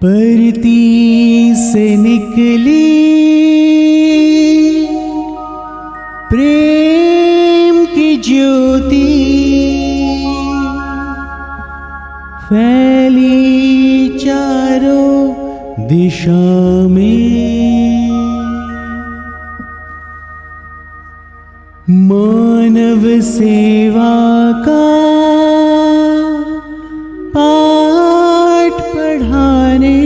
परती से निकली प्रेम की ज्योति, फैली चारों दिशा में। मानव सेवा का पाठ पढ़ाने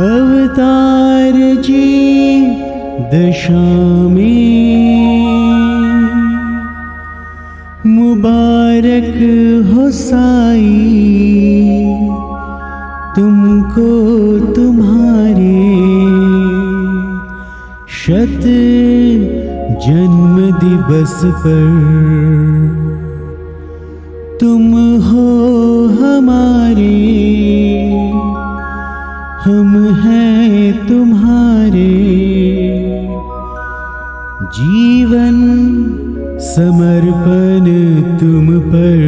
अवतार जी दशा में। मुबारक हो साई तुमको तुम्हारे शत जन्म दिवस पर। तुम हो हमारे, हम हैं तुम्हारे। जीवन समर्पण तुम पर।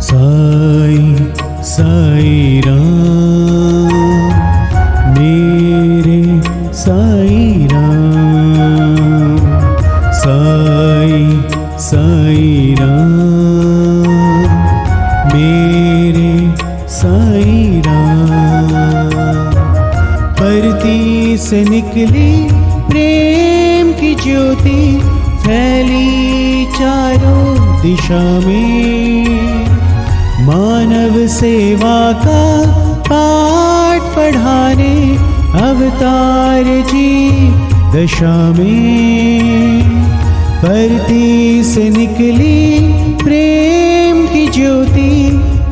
साई साई राम मेरे साई राम, साई साई राम मेरे साई राम। परती से निकली प्रेम की ज्योति, फैली चारों दिशा में। मानव सेवा का पाठ पढ़ाने अवतार जी दशा में। परती से निकली प्रेम की ज्योति,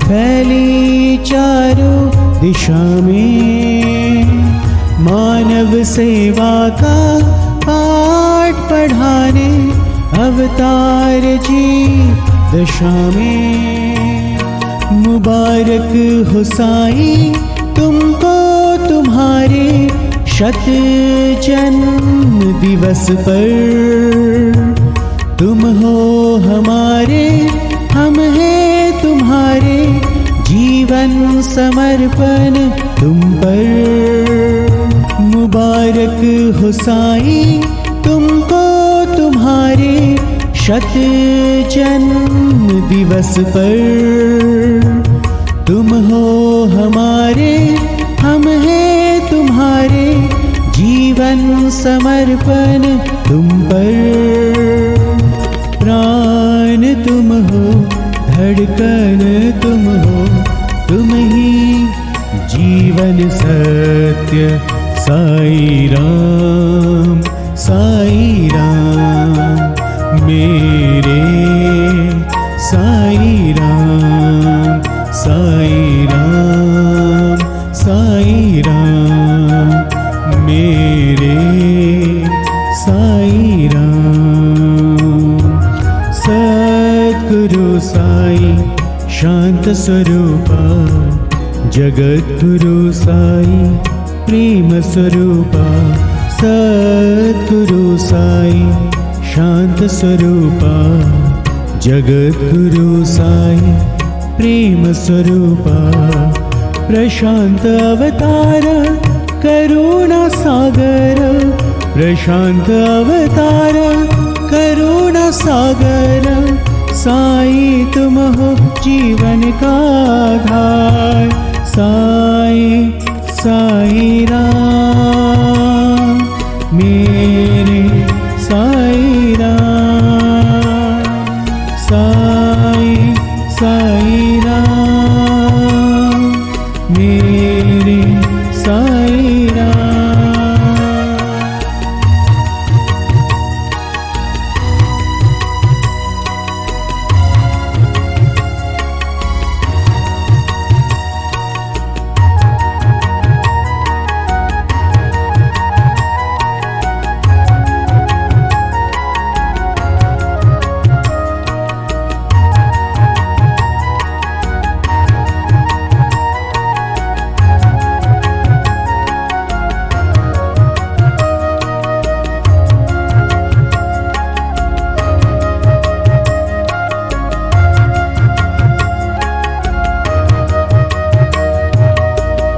फैली चारों दिशा में। मानव सेवा का पाठ पढ़ाने अवतार जी दशा में। मुबारक हो साई तुमको तुम्हारे शत जन्म दिवस पर। तुम हो हमारे, हम हैं तुम्हारे। जीवन समर्पण तुम पर। मुबारक हो साई तुमको तुम्हारे शत जन्म दिवस पर। तुम हो हमारे, हम हैं तुम्हारे। जीवन समर्पण तुम पर। प्राण तुम हो, धड़कन तुम हो, तुम ही जीवन सत्य। साई राम साई राम मेरे साई राम, साई राम साई राम मेरे साई राम। सद्गुरु साई शांत स्वरूपा, जगद्गुरु साई प्रेम स्वरूपा। सद्गुरु साई शांत स्वरूपा, जगद्गुरु साई प्रेम स्वरूपा। प्रशांत अवतार करुणा सागर, प्रशांत अवतार करुणा सागर। साई तुम हो जीवन का आधार। साई साई राम मेरे साई राम, साई साई राम मेरे साई राम।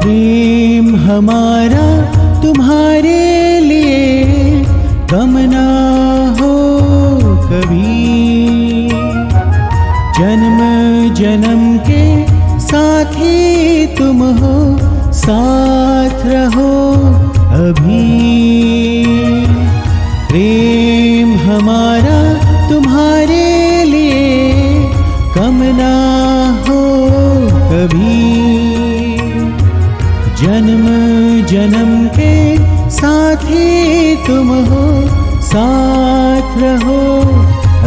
प्रेम हमारा तुम्हारे लिए कम ना हो कभी। जन्म जन्म के साथी तुम हो, साथ रहो अभी। प्रेम हमारा तुम्हारे लिए कम ना हो कभी। जन्म जन्म के साथी तुम हो, साथ रहो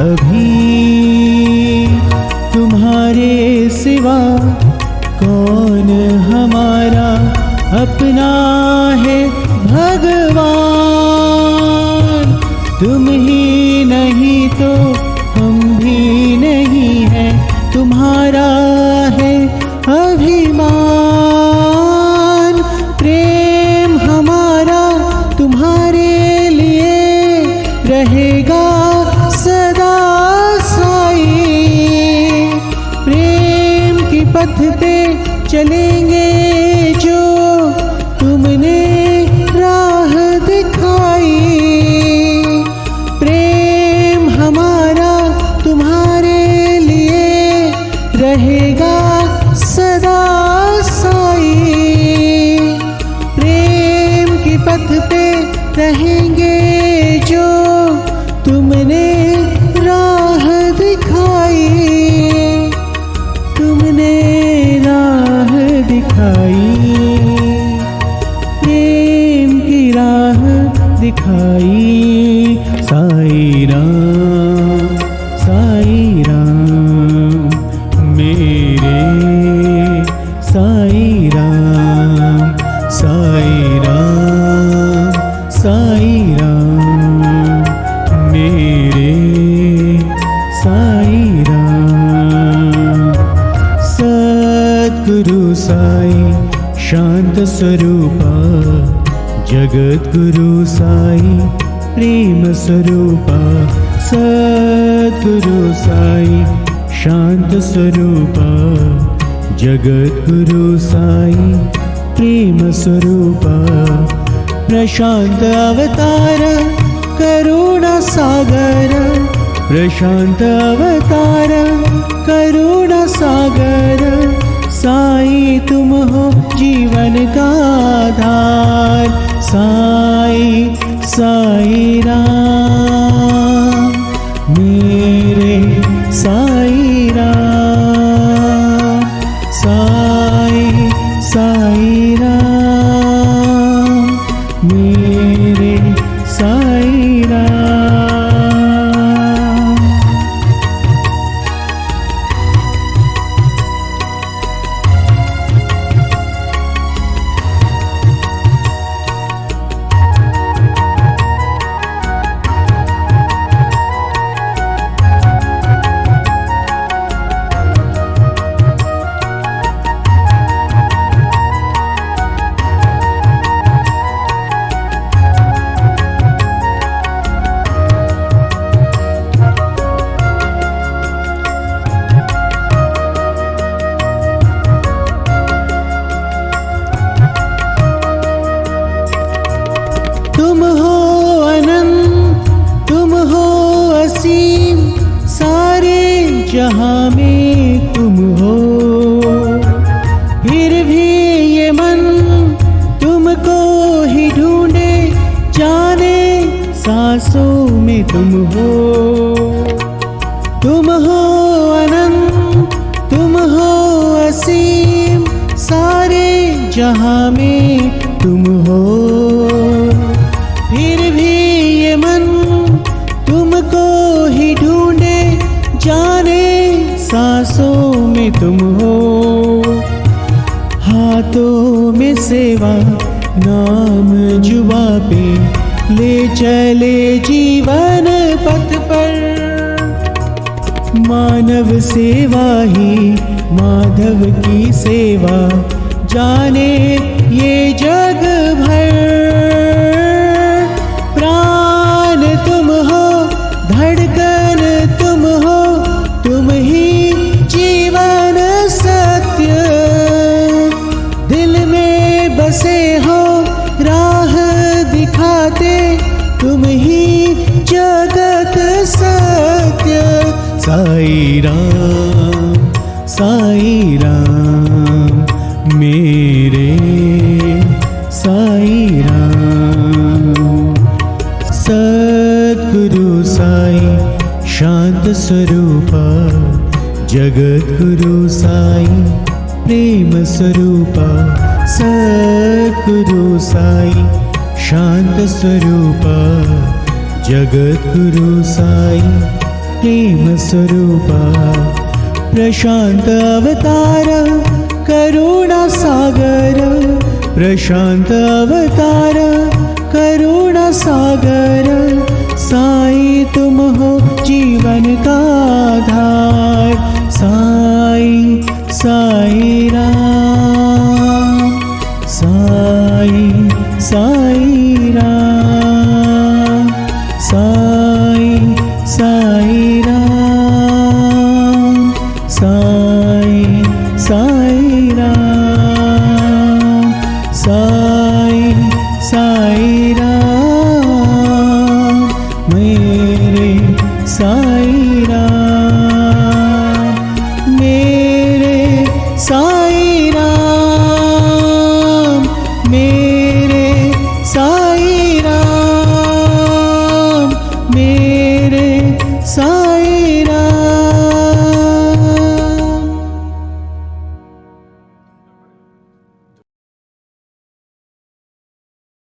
अभी। तुम्हारे सिवा कौन हमारा अपना है भगवान। तुम ही नहीं तो हम भी नहीं हैं, तुम्हारा है अभिमान। प्रेम हमारा तुम्हारे लिए रहेगा सदा साई। प्रेम की पथ पे चलेंगे जो तुमने राह दिखाई। प्रेम हमारा तुम्हारे लिए रहेगा सदा साई। प्रेम की पथ पे रहेंगे जो तुमने राह दिखाई। तुमने राह दिखाई, प्रेम की राह दिखाई। साई राम, साई राम मेरे साई राम, साई राम, साई राम मेरे साई राम। सद्गुरु साई शांत स्वरूपा, जगत गुरु साई प्रेम स्वरूपा। सद्गुरु साई शांत स्वरूपा, जगत गुरु साई प्रेम स्वरूपा। प्रशांत अवतार करुणा सागर, प्रशांत अवतार करुणा सागर। साई तुम हो जीवन का आधार। साई साई राम मेरे साई राम, साई साई राम मेरे साई राम। तुम हो अनंत, तुम हो असीम, सारे जहां में तुम हो। फिर भी ये मन तुमको ही ढूंढे, जाने सांसों में तुम हो। तुम हो अनंत, तुम हो असीम, सारे जहां में तुम हो। फिर भी ये मन तुमको ही ढूंढे, जाने सांसों में तुम हो। हाथों में सेवा, नाम जुबा पे, ले चले जीवन पथ पर। मानव सेवा ही माधव की सेवा, जाने ये जग भर। प्राण तुम हो, धड़कन तुम हो, तुम ही जीवन सत्य। दिल में साई राम मेरे साई राम। सद्गुरु साई शांत स्वरूपा, जगद्गुरु साई प्रेम स्वरूपा। सद्गुरु साई शांत स्वरूपा, जगद्गुरु साई प्रेम स्वरूपा। प्रशांत अवतार करुणा सागर, प्रशांत अवतार करुणा सागर। साई तुम हो जीवन का आधार,